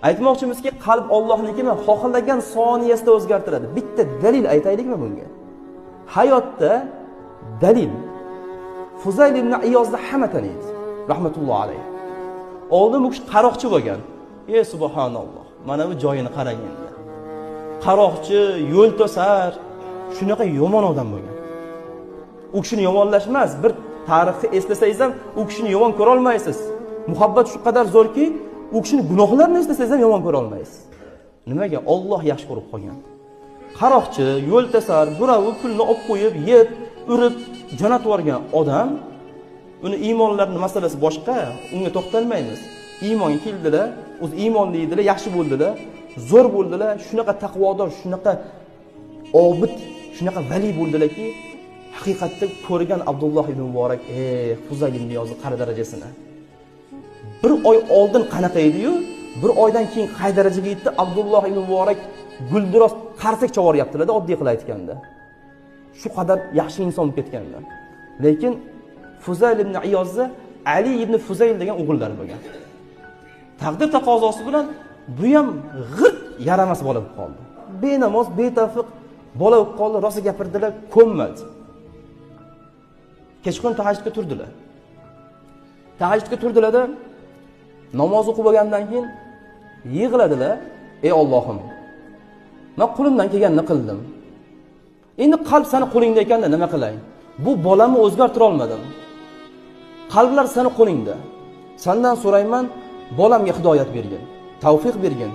Aytmoqchimizki, qalb Allohnikimi, xohlagan soniyasida o'zgartiradi. Bitta dalil aytaylikmi bunga? Hayotda dalil. Fuzayl ibn Iyozni hamma taniydi, rahmatullohi alayhi. Oldin bu kishi qaroqchi bo'lgan. Subhanalloh. Mana bu joyini qarang endi. Qaroqchi, yo'l to'sar, shunaqa yomon odam bo'lgan. U kishini yomonlash emas, bir tarixni eslasangiz ham u kishini yomon ko'ra olmaysiz. Muhabbat shu qadar zo'rki, u kishini gunohlarini eslasangiz ham yomon ko'ra olmaysiz. Nimaga? Alloh yaxshi ko'rib qolgan. Qaroqchi, yo'l to'sar, birovi pulni olib qo'yib, yeb, urib, jo'natib yuborgan odam, uni iymonlarining masalasi boshqa, unga to'xtalmaymiz. Iymonga keldilar, o'z iymonlidilar, yaxshi bo'ldilar, zo'r bo'ldilar, shunaqa taqvodor, shunaqa obid, shunaqa vali bo'ldilarki, haqiqatda ko'rgan Abdulloh ibn Muborak, Fuzayl ibn Iyozning qara darajasini. Bir oy oldin qanaqa edi-yu, bir oydan keyin qay darajaga yetdi? Abdulloh ibn Muborak guldiroz qarsak chovoryaptilar-da, oddiy qilib aytganda. Shu qadar yaxshi inson bo'lib ketganlar. Lekin Fuzayl ibn Iyozda Ali ibn Fuzayl degan o'g'illar bo'lgan. Taqdir taqozosi bilan bu ham g'irt yaramas bola bo'lib qoldi. Benamoz, betavfiq bola bo'lib qoldi, rosa gapirdilar, ko'nmadi. Kechqurun tahajjudga turdilar. Tahajjudga turdilar-da, namoz o'qib bo'lgandan keyin yig'ladilar. Ey Allohim, men qo'limdan kelganini qildim. Endi qalb seni qo'lingda ekanda nima qilay? Bu bolamni o'zgartira olmadim. Qalblar seni qo'lingda. Sendan so'rayman, bolamga hidoyat bergin, tavfiq bergin.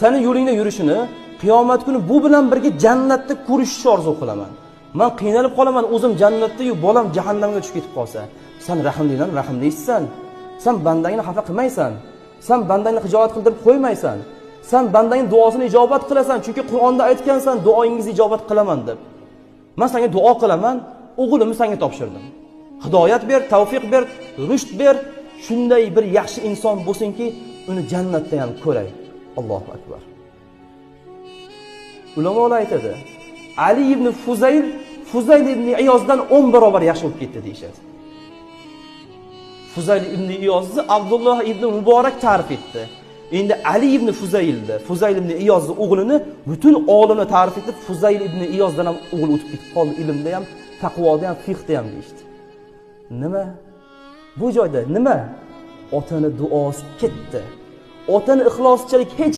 Seni yo'lingda yurishini, qiyomat kuni bu bilan birga jannatda ko'rishni orzu qilaman. Men qiynalib qolaman, o'zim jannatda-yu, bolam jahannamga tushib ketib qolsa. Sen rahimlidan rahimlisan. Sen bandangni xafa qilmaysan. Sen bandangni xijolat qildirib qo'ymaysan. Sen bandangning duosini ijobat qilasan, chunki Qur'onda aytgansan, duoingizni ijobat qilaman deb. Men senga duo qilaman, o'g'limni senga topshirdim. Hidoyat ber, tavfiq ber, rushd ber, shunday bir yaxshi inson bo'lsinki, uni jannatda ham ko'ray. Allohu akbar. Ulamolar aytadi, Ali ibn Fuzayl ibn Iyozdan 10 barobar yaxshi bo'lib ketdi deyshadi. Fuzayl ibn Iyozni Abdulloh ibn Muborak ta'rif etdi. Endi Ali ibn Fuzayl ibn Iyozning o'g'lini butun olimlar ta'rif etib, Fuzayl ibn Iyozdan ham o'g'il o'tib ketib qoldi, ilmda ham, taqvoda ham, fiqhda ham deydi. Nima? Bu joyda nima? Otani duosi ketdi. Otani ixloschilik hech